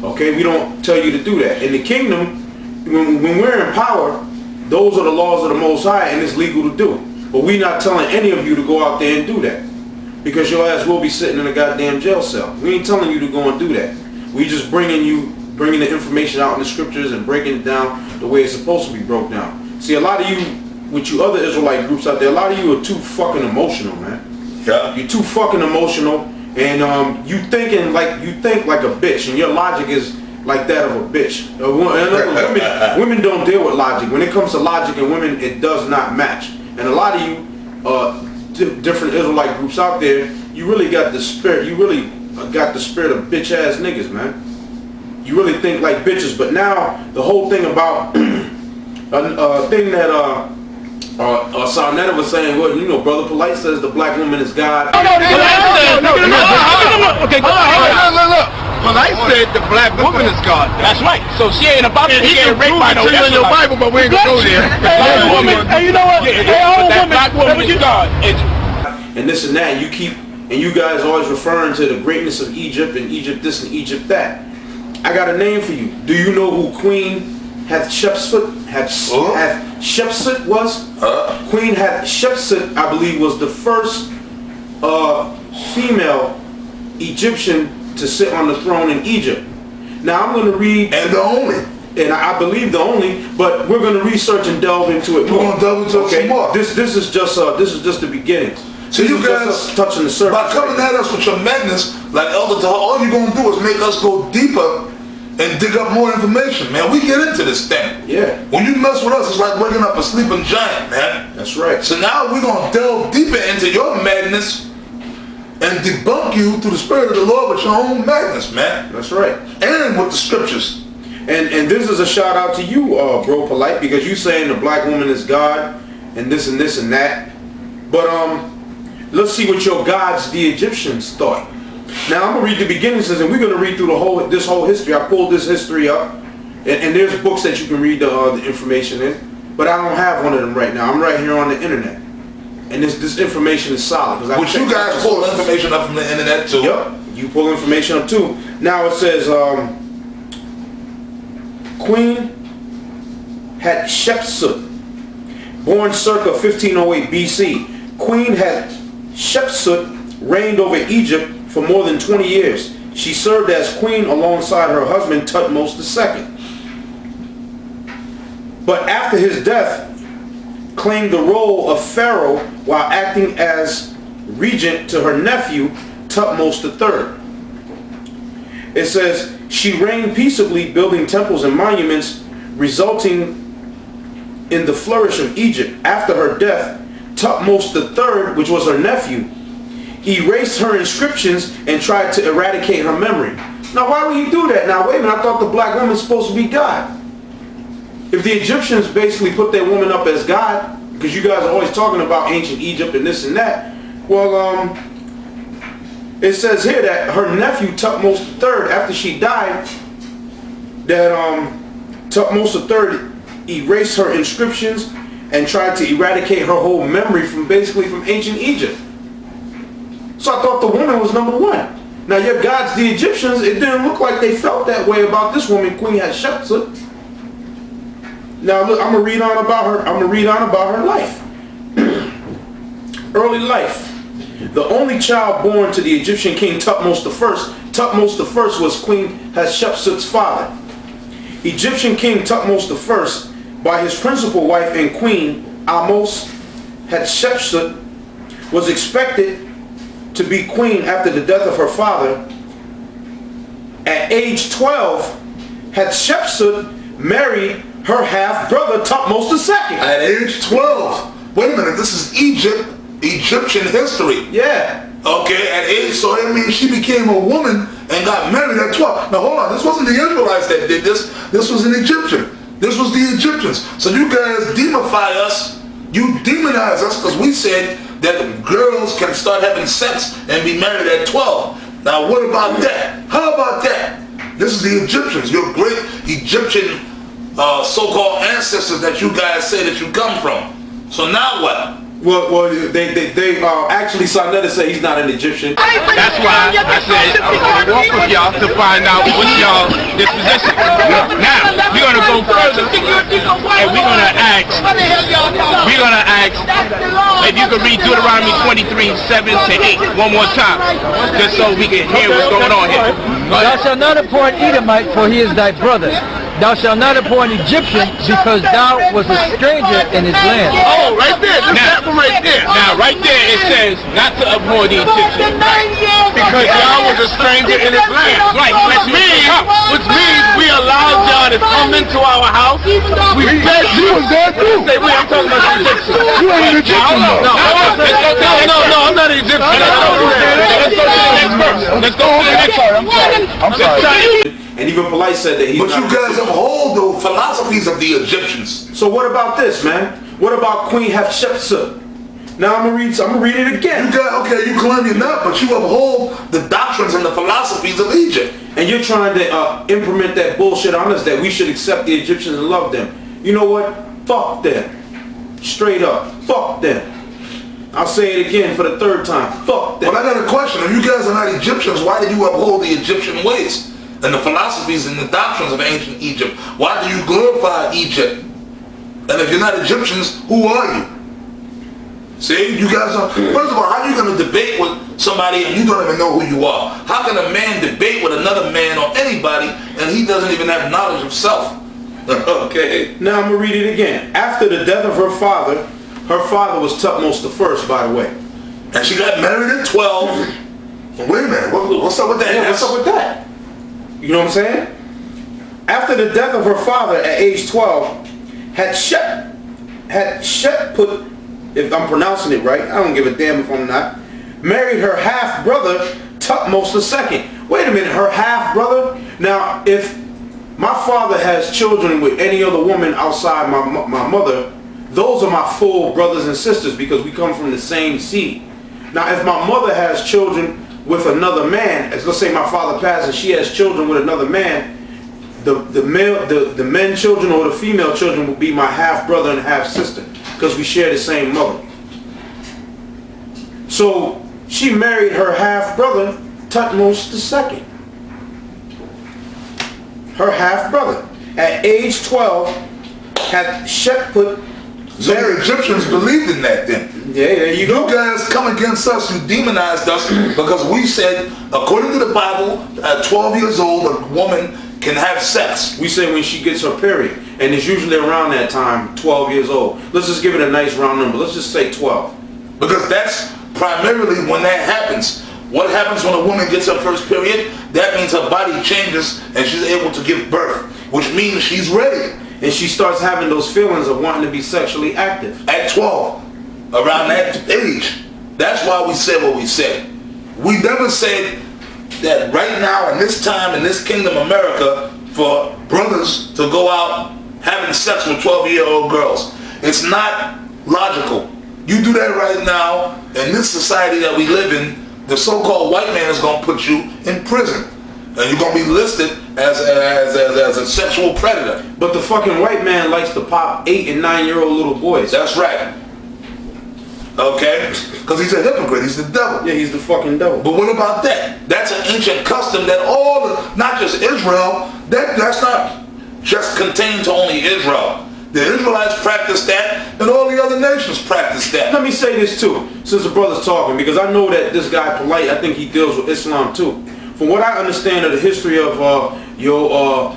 Okay, we don't tell you to do that. In the kingdom, when we're in power, those are the laws of the Most High, and it's legal to do. But we're not telling any of you to go out there and do that, because your ass will be sitting in a goddamn jail cell. We ain't telling you to go and do that. We just bringing the information out in the scriptures and breaking it down the way it's supposed to be broke down. See, a lot of you, with you other Israelite groups out there, a lot of you are too fucking emotional, man. Yeah. You're too fucking emotional, and you think like a bitch, and your logic is like that of a bitch. Women don't deal with logic. When it comes to logic and women, it does not match. And a lot of you different Israelite groups out there, you really got the spirit. You really got the spirit of bitch ass niggas, man. You really think like bitches. But now the whole thing about a thing that Sarnetta was saying, well, you know, Brother Polite says the black woman is God. No. Okay, look. Polite said the black woman is God. That's right. So she ain't about to get raped by no Israelite. In your Bible, but we ain't gonna go there. Black woman. Hey, you know what? Black woman is God. And this and that. And you guys always referring to the greatness of Egypt and Egypt this and Egypt that. I got a name for you. Do you know who Queen Hatshepsut was? Queen Hatshepsut, I believe, was the first female Egyptian to sit on the throne in Egypt. Now I'm going to read, and the only, and I believe the only, but we're going to research and delve into it more. We're going to delve into it some more. This is just the beginning. So you guys touching the surface. By coming at us with your madness, like Elder Tahar, all you're going to do is make us go deeper and dig up more information, man. We get into this thing. Yeah. When you mess with us, it's like waking up a sleeping giant, man. That's right. So now we're going to delve deeper into your madness and debunk you through the Spirit of the Lord with your own madness, man. That's right. And with the scriptures. And this is a shout out to you, Bro Polite, because you saying the black woman is God and this and this and that. But let's see what your gods, the Egyptians, thought. Now I'm gonna read the beginnings, and we're gonna read through this whole history. I pulled this history up, and there's books that you can read the information in. But I don't have one of them right now. I'm right here on the internet, and this information is solid. Which you guys pull information up from the internet too. Yep, you pull information up too. Now it says Queen Hatshepsut, born circa 1508 BC. Queen Hatshepsut reigned over Egypt for more than 20 years. She served as queen alongside her husband Thutmose II. But after his death, claimed the role of pharaoh while acting as regent to her nephew Thutmose III. It says she reigned peaceably, building temples and monuments, resulting in the flourish of Egypt. After her death, Thutmose III, which was her nephew, erased her inscriptions and tried to eradicate her memory. Now why would he do that? Now wait a minute, I thought the black woman's supposed to be God. If the Egyptians basically put their woman up as God, because you guys are always talking about ancient Egypt and this and that, well, it says here that her nephew Thutmose III, after she died, that Thutmose III erased her inscriptions and tried to eradicate her whole memory from ancient Egypt. So I thought the woman was number one. Now your gods, the Egyptians, it didn't look like they felt that way about this woman, Queen Hatshepsut. Now look, I'm gonna read on about her life. Early life. The only child born to the Egyptian king Thutmose I. Thutmose I was Queen Hatshepsut's father. Egyptian king Thutmose I, by his principal wife and queen, Ahmose Hatshepsut, was expected to be queen after the death of her father. At age 12, Hatshepsut married her half-brother Thutmose II. At age 12? Wait a minute, this is Egyptian history. Yeah. Okay, at age, so that means she became a woman and got married at 12. Now hold on, this wasn't the Israelites that did this. This was an Egyptian. This was the Egyptians. So you guys demify us. You demonize us because we said that girls can start having sex and be married at 12. Now what about that? How about that? This is the Egyptians, your great Egyptian so-called ancestors that you guys say that you come from. So now what? Well, they actually Sarnetta said he's not an Egyptian. That's why I said I'm going to walk with y'all to find out what's y'all disposition. Now, we're going to go further, and we're going to ask if you could read Deuteronomy 23:7-8 one more time, just so we can hear what's going on here. Thou shalt not appoint Edomite, for he is thy brother. Thou shalt not appoint Egyptian, because thou was a stranger in his land. Oh, right there. That one right there. Now, right there it says not to abhor the Egyptian. Because y'all was a stranger in his land. Right. Which means we allowed y'all to come into our house. We fed you. Was there too. Say, wait, I'm talking about the Egyptian. You ain't an Egyptian. No, I'm not an Egyptian. Let's go to the next verse. Let's go to the next verse. I'm sorry. And even Polite said that he's But not you guys uphold the philosophies of the Egyptians. So what about this, man? What about Queen Hatshepsut? Now I'm gonna read it again. You claim you're not, but you uphold the doctrines and the philosophies of Egypt. And you're trying to implement that bullshit on us that we should accept the Egyptians and love them. You know what? Fuck them. Straight up. Fuck them. I'll say it again for the third time. Fuck them. But I got a question. If you guys are not Egyptians, why do you uphold the Egyptian ways and the philosophies and the doctrines of ancient Egypt? Why do you glorify Egypt? And if you're not Egyptians, who are you? See, you guys are, first of all, how are you going to debate with somebody and you don't even know who you are? How can a man debate with another man or anybody and he doesn't even have knowledge of self? Okay. Now I'm going to read it again. After the death of her father was Tutmos I, by the way. And she got married at 12. Wait a minute, what's up with that? Yeah, what's up with that? You know what I'm saying? After the death of her father at age 12, Hatshepsut, if I'm pronouncing it right, I don't give a damn if I'm not, married her half-brother, Tutmos II. Wait a minute, her half-brother? Now, if my father has children with any other woman outside my mother, those are my full brothers and sisters because we come from the same seed. Now, if my mother has children with another man, as let's say my father passed and she has children with another man, the men children or the female children will be my half brother and half sister because we share the same mother. So she married her half brother Tutmos II. Her half brother at age 12 had Hatshepsut. So the Egyptians believed in that then. Yeah, there you go. You guys come against us, you demonized us because we said, according to the Bible, at 12 years old, a woman can have sex. We say when she gets her period, and it's usually around that time, 12 years old. Let's just give it a nice round number. Let's just say 12. Because that's primarily when that happens. What happens when a woman gets her first period? That means her body changes and she's able to give birth, which means she's ready. And she starts having those feelings of wanting to be sexually active. At 12, around that age. That's why we said what we said. We never said that right now in this time in this kingdom America for brothers to go out having sex with 12-year-old girls. It's not logical. You do that right now in this society that we live in, the so-called white man is going to put you in prison. And you're going to be listed as a sexual predator. But the fucking white man likes to pop 8- and 9-year-old little boys. That's right. Okay? Because he's a hypocrite. He's the devil. Yeah, he's the fucking devil. But what about that? That's an ancient custom that not just Israel, that's not just contained to only Israel. The Israelites practice that, and all the other nations practice that. Let me say this too, since the brother's talking, because I know that this guy Polite, I think he deals with Islam too. From what I understand of the history of your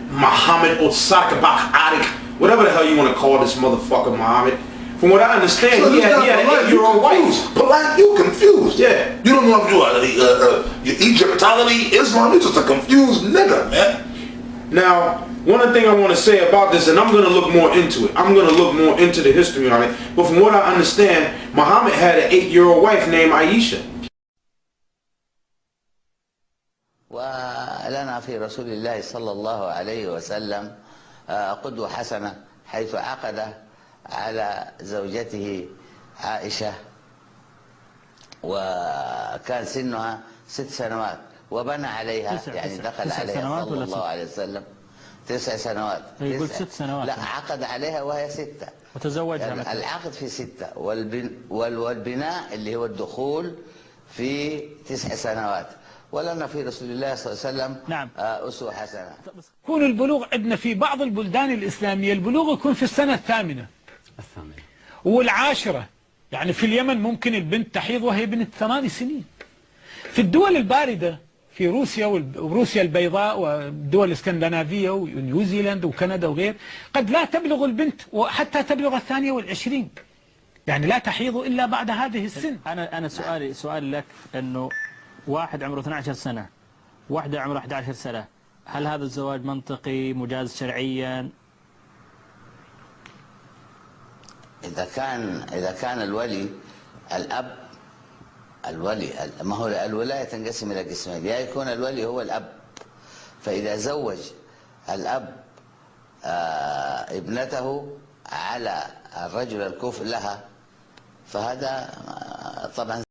Muhammad Osakabak Adik, whatever the hell you want to call this motherfucker Muhammad, from what I understand, So he had an 8-year-old wife. Polite, you confused. Yeah. You don't know if you are Egyptologist, Islam, you're just a confused nigga, man. Now, one of the things I want to say about this, and I'm going to look more into it. I'm going to look more into the history on it. But from what I understand, Muhammad had an 8-year-old wife named Aisha. ولنا في رسول الله صلى الله عليه وسلم قدوة حسنة حيث عقد على زوجته عائشة وكان سنها 6 سنوات وبنى عليها يعني دخل عليها صلى الله عليه وسلم 9 سنوات. يقول 6 سنوات. لا، عقد عليها وهي 6. وتزوجها يعني مثلا. العقد في 6 والبناء اللي هو الدخول في 9 سنوات. ولنا في رسول الله صلى الله عليه وسلم نعم. أسوة حسنة. يكون البلوغ عندنا في بعض البلدان الإسلامية البلوغ يكون في السنة الثامنة والعاشرة. يعني في اليمن ممكن البنت تحيض وهي بنت 8 سنين. في الدول الباردة في روسيا وروسيا البيضاء والدول الاسكندنافية ونيوزيلاند وكندا وغير قد لا تبلغ البنت وحتى تبلغ 22، يعني لا تحيض إلا بعد هذه السن. أنا سؤالي لك أنه واحد عمره 12 سنة، واحدة عمرها 11 سنة، هل هذا الزواج منطقي مجاز شرعيا؟ إذا كان الولي الأب، ما هو الولاية تنقسم إلى قسمين، يا يكون الولي هو الأب، فإذا زوج الأب ابنته على الرجل الكفء لها فهذا طبعا